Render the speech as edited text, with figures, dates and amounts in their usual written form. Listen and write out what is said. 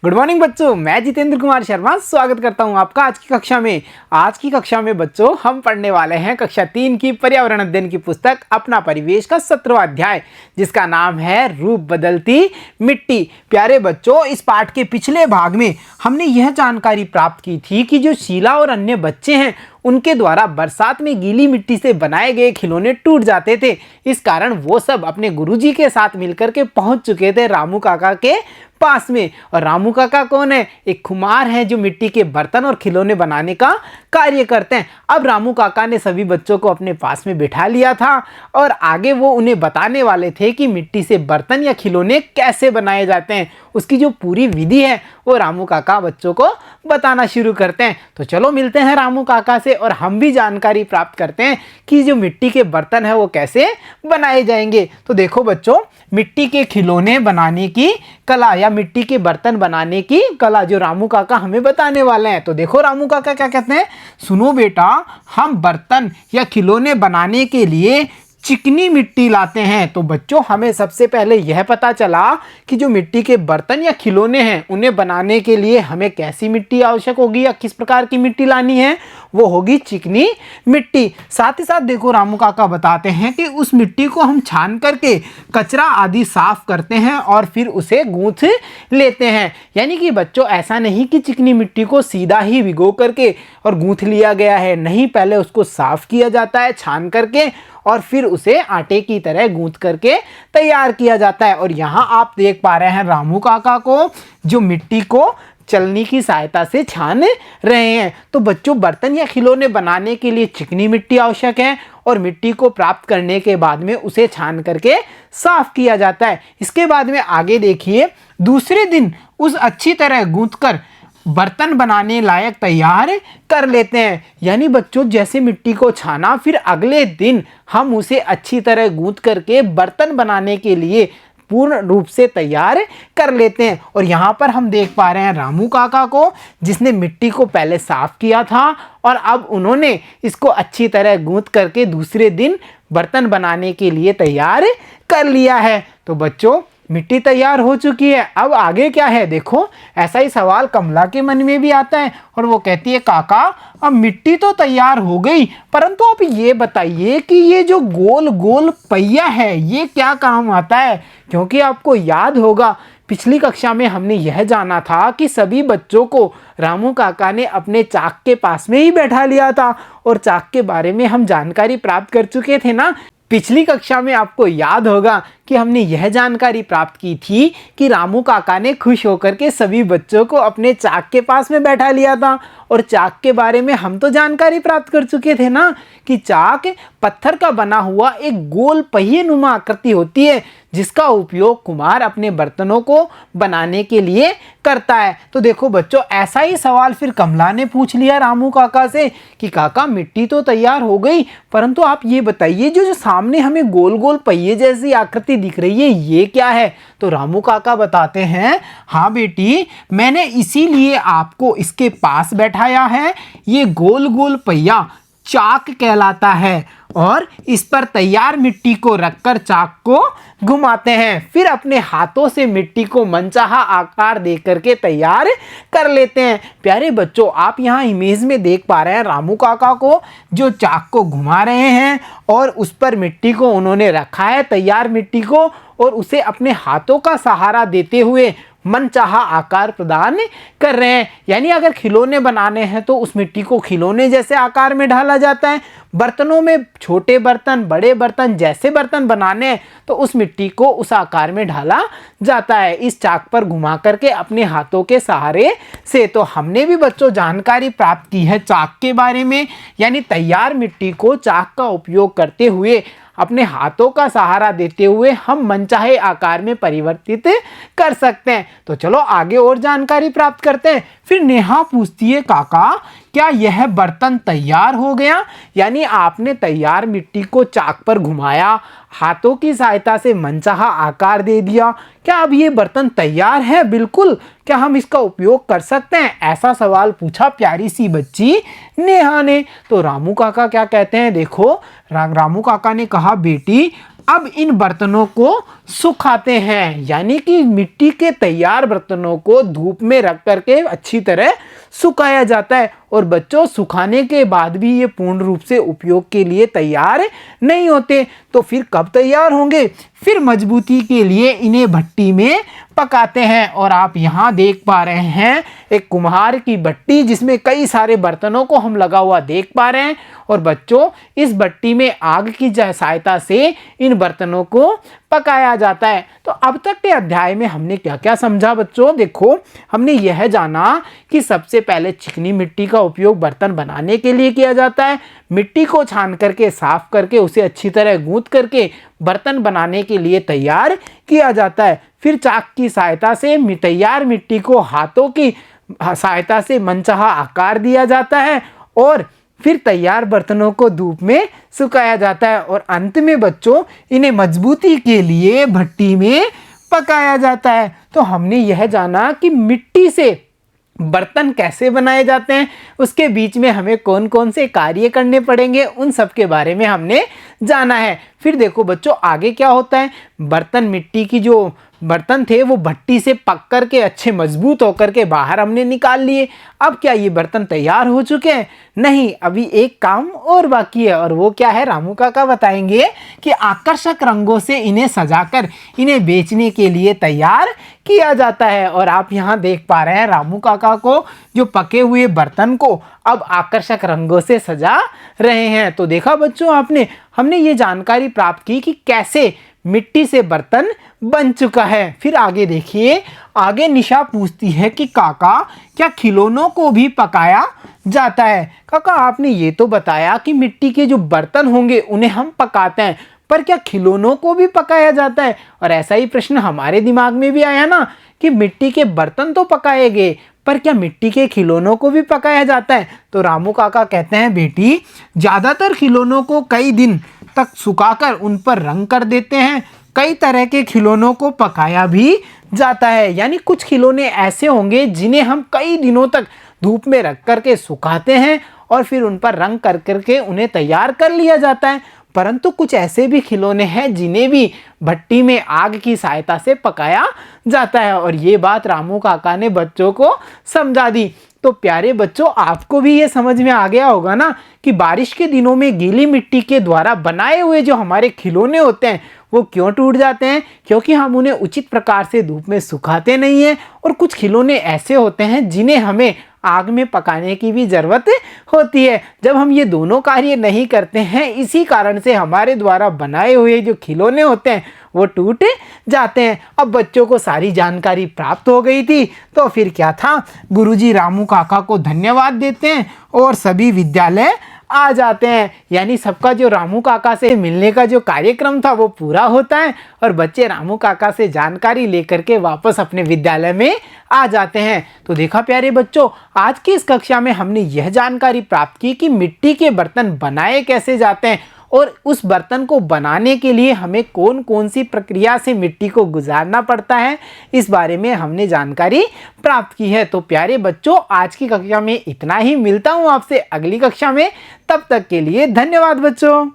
Good morning बच्चों, मैं जितेंद्र कुमार शर्मा स्वागत करता हूं आपका आज की कक्षा में बच्चों हम पढ़ने वाले हैं कक्षा 3 की पर्यावरण अध्ययन की पुस्तक अपना परिवेश का 17वां अध्याय, जिसका नाम है रूप बदलती मिट्टी। प्यारे बच्चों, इस पाठ के पिछले भाग में हमने यह जानकारी प्राप्त की थी कि जो शीला और अन्य बच्चे हैं उनके द्वारा बरसात में गीली मिट्टी से बनाए गए खिलौने टूट जाते थे। इस कारण वो सब अपने गुरुजी के साथ मिलकर के पहुंच चुके थे रामू काका के पास में। और रामू काका कौन है? एक कुम्हार है जो मिट्टी के बर्तन और खिलौने बनाने का कार्य करते हैं। अब रामू काका ने सभी बच्चों को अपने पास में बिठा लिया था और आगे वो उन्हें बताने वाले थे कि मिट्टी से बर्तन या खिलौने कैसे बनाए जाते हैं। उसकी जो पूरी विधि है वो रामू काका बच्चों को बताना शुरू करते हैं। तो चलो मिलते हैं रामू काका से और हम भी जानकारी प्राप्त करते हैं कि जो मिट्टी के बर्तन है वो कैसे बनाए जाएंगे। तो देखो बच्चों, मिट्टी के खिलौने बनाने की कला या मिट्टी के बर्तन बनाने की कला जो रामू काका हमें बताने वाले हैं। तो देखो रामू काका क्या कहते हैं, सुनो बेटा, हम बर्तन या खिलौने बनाने के लिए चिकनी मिट्टी लाते हैं। तो बच्चों, हमें सबसे पहले यह पता चला कि जो मिट्टी के बर्तन या खिलौने हैं उन्हें बनाने के लिए हमें कैसी मिट्टी आवश्यक होगी या किस प्रकार की मिट्टी लानी है, वो होगी चिकनी मिट्टी। साथ ही साथ देखो रामू काका बताते हैं कि उस मिट्टी को हम छान करके कचरा आदि साफ करते हैं और फिर उसे गूंथ लेते हैं। यानी कि बच्चों, ऐसा नहीं कि चिकनी मिट्टी को सीधा ही भिगो करके और गूंथ लिया गया है, नहीं, पहले उसको साफ किया जाता है छान करके और फिर उसे आटे की तरह गूंथ करके तैयार किया जाता है। और यहाँ आप देख पा रहे हैं रामू काका को जो मिट्टी को चलनी की सहायता से छान रहे हैं। तो बच्चों, बर्तन या खिलौने बनाने के लिए चिकनी मिट्टी आवश्यक है और मिट्टी को प्राप्त करने के बाद में उसे छान करके साफ किया जाता है। इसके बाद में आगे देखिए, दूसरे दिन उस अच्छी तरह गूंथ कर बर्तन बनाने लायक तैयार कर लेते हैं। यानी बच्चों, जैसे मिट्टी को छाना, फिर अगले दिन हम उसे अच्छी तरह गूंथ करके बर्तन बनाने के लिए पूर्ण रूप से तैयार कर लेते हैं। और यहाँ पर हम देख पा रहे हैं रामू काका को, जिसने मिट्टी को पहले साफ किया था और अब उन्होंने इसको अच्छी तरह गूंथ करके दूसरे दिन बर्तन बनाने के लिए तैयार कर लिया है। तो बच्चों, मिट्टी तैयार हो चुकी है, अब आगे क्या है? देखो, ऐसा ही सवाल कमला के मन में भी आता है और वो कहती है, काका अब मिट्टी तो तैयार हो गई, परंतु आप ये बताइए कि ये जो गोल गोल पहिया है ये क्या काम आता है? क्योंकि आपको याद होगा पिछली कक्षा में हमने यह जाना था कि सभी बच्चों को रामू काका ने अपने चाक के पास में ही बैठा लिया था और चाक के बारे में हम जानकारी प्राप्त कर चुके थे ना। पिछली कक्षा में आपको याद होगा कि हमने यह जानकारी प्राप्त की थी कि रामू काका ने खुश होकर के सभी बच्चों को अपने चाक के पास में बैठा लिया था। और चाक के बारे में हम तो जानकारी प्राप्त कर चुके थे ना कि चाक पत्थर का बना हुआ एक गोल पहिए नुमा आकृति होती है जिसका उपयोग कुम्हार अपने बर्तनों को बनाने के लिए करता है। तो देखो बच्चों, ऐसा ही सवाल फिर कमला ने पूछ लिया रामू काका से कि काका मिट्टी तो तैयार हो गई, परंतु आप ये बताइए जो सामने हमें गोल गोल पहिए जैसी आकृति दिख रही है ये क्या है? तो रामू काका बताते हैं, हाँ बेटी, मैंने इसीलिए आपको इसके पास बैठाया है। ये गोल गोल पहिया चाक कहलाता है और इस पर तैयार मिट्टी को रखकर चाक को घुमाते हैं, फिर अपने हाथों से मिट्टी को मनचाहा आकार दे करके तैयार कर लेते हैं। प्यारे बच्चों, आप यहाँ इमेज में देख पा रहे हैं रामू काका को जो चाक को घुमा रहे हैं और उस पर मिट्टी को उन्होंने रखा है, तैयार मिट्टी को, और उसे अपने हाथों का सहारा देते हुए मनचाहा आकार प्रदान कर रहे हैं। यानी अगर खिलौने बनाने हैं तो उस मिट्टी को खिलौने जैसे आकार में ढाला जाता है। बर्तनों में छोटे बर्तन, बड़े बर्तन जैसे बर्तन बनाने हैं तो उस मिट्टी को उस आकार में ढाला जाता है इस चाक पर घुमा करके अपने हाथों के सहारे से। तो हमने भी बच्चों जानकारी प्राप्त की है चाक के बारे में, यानी तैयार मिट्टी को चाक का उपयोग करते हुए अपने हाथों का सहारा देते हुए हम मनचाहे आकार में परिवर्तित कर सकते हैं। तो चलो आगे और जानकारी प्राप्त करते हैं। फिर नेहा पूछती है, काका क्या यह बर्तन तैयार हो गया? यानी आपने तैयार मिट्टी को चाक पर घुमाया, हाथों की सहायता से मनचाहा आकार दे दिया, क्या अब ये बर्तन तैयार है? बिल्कुल, क्या हम इसका उपयोग कर सकते हैं? ऐसा सवाल पूछा प्यारी सी बच्ची नेहा ने। तो रामू काका क्या कहते हैं, देखो रामू काका ने कहा, बेटी अब इन बर्तनों को सुखाते हैं, यानी कि मिट्टी के तैयार बर्तनों को धूप में रख करके अच्छी तरह सुखाया जाता है। और बच्चों, सुखाने के बाद भी ये पूर्ण रूप से उपयोग के लिए तैयार नहीं होते, तो फिर कब तैयार होंगे? फिर मजबूती के लिए इन्हें भट्टी में पकाते हैं। और आप यहाँ देख पा रहे हैं एक कुम्हार की भट्टी, जिसमें कई सारे बर्तनों को हम लगा हुआ देख पा रहे हैं। और बच्चों, इस भट्टी में आग की सहायता से इन बर्तनों को पकाया जाता है। तो अब तक के अध्याय में हमने क्या क्या समझा बच्चों? देखो, हमने यह जाना कि सबसे पहले चिकनी मिट्टी का उपयोग बर्तन बनाने के लिए किया जाता है। मिट्टी को छान करके, साफ करके, उसे अच्छी तरह गूंथ करके बर्तन बनाने के लिए तैयार किया जाता है। फिर चाक की सहायता से तैयार मिट्टी को हाथों की सहायता से मनचाहा आकार दिया जाता है और फिर तैयार बर्तनों को धूप में सुखाया जाता है। और अंत में बच्चों, इन्हें मजबूती के लिए भट्टी में पकाया जाता है। तो हमने यह जाना कि मिट्टी से बर्तन कैसे बनाए जाते हैं, उसके बीच में हमें कौन कौन से कार्य करने पड़ेंगे, उन सब के बारे में हमने जाना है। फिर देखो बच्चों, आगे क्या होता है। बर्तन, मिट्टी की जो बर्तन थे वो भट्टी से पक कर के अच्छे मजबूत होकर के बाहर हमने निकाल लिए। अब क्या ये बर्तन तैयार हो चुके हैं? नहीं, अभी एक काम और बाकी है। और वो क्या है? रामू काका बताएंगे कि आकर्षक रंगों से इन्हें सजाकर इन्हें बेचने के लिए तैयार किया जाता है। और आप यहाँ देख पा रहे हैं रामू काका को, जो पके हुए बर्तन को अब आकर्षक रंगों से सजा रहे हैं। तो देखा बच्चों, हमने ये जानकारी प्राप्त की कि कैसे मिट्टी से बर्तन बन चुका है। फिर आगे देखिए, आगे निशा पूछती है कि काका, क्या खिलौनों को भी पकाया जाता है? काका, आपने ये तो बताया कि मिट्टी के जो बर्तन होंगे उन्हें हम पकाते हैं, पर क्या खिलौनों को भी पकाया जाता है? और ऐसा ही प्रश्न हमारे दिमाग में भी आया ना कि मिट्टी के बर्तन तो पकाए गए, पर क्या मिट्टी के खिलौनों को भी पकाया जाता है? तो रामू काका कहते हैं, बेटी, ज़्यादातर खिलौनों को कई दिन तक सुखाकर उन पर रंग कर देते हैं। कई तरह के खिलौनों को पकाया भी जाता है, यानी कुछ खिलौने ऐसे होंगे जिन्हें हम कई दिनों तक धूप में रख करके सुखाते हैं और फिर उन पर रंग कर करके उन्हें तैयार कर लिया जाता है। परंतु कुछ ऐसे भी खिलौने हैं जिन्हें भी भट्टी में आग की सहायता से पकाया जाता है। और ये बात रामू काका ने बच्चों को समझा दी। तो प्यारे बच्चों, आपको भी ये समझ में आ गया होगा ना कि बारिश के दिनों में गीली मिट्टी के द्वारा बनाए हुए जो हमारे खिलौने होते हैं वो क्यों टूट जाते हैं? क्योंकि हम उन्हें उचित प्रकार से धूप में सुखाते नहीं हैं। और कुछ खिलौने ऐसे होते हैं जिन्हें हमें आग में पकाने की भी ज़रूरत होती है। जब हम ये दोनों कार्य नहीं करते हैं, इसी कारण से हमारे द्वारा बनाए हुए जो खिलौने होते हैं वो टूट जाते हैं। अब बच्चों को सारी जानकारी प्राप्त हो गई थी, तो फिर क्या था, गुरुजी रामू काका को धन्यवाद देते हैं और सभी विद्यालय आ जाते हैं। यानी सबका जो रामू काका से मिलने का जो कार्यक्रम था वो पूरा होता है और बच्चे रामू काका से जानकारी लेकर के वापस अपने विद्यालय में आ जाते हैं। तो देखा प्यारे बच्चों, आज की इस कक्षा में हमने यह जानकारी प्राप्त की कि मिट्टी के बर्तन बनाए कैसे जाते हैं और उस बर्तन को बनाने के लिए हमें कौन कौन सी प्रक्रिया से मिट्टी को गुजारना पड़ता है, इस बारे में हमने जानकारी प्राप्त की है। तो प्यारे बच्चों, आज की कक्षा में इतना ही। मिलता हूँ आपसे अगली कक्षा में, तब तक के लिए धन्यवाद बच्चों।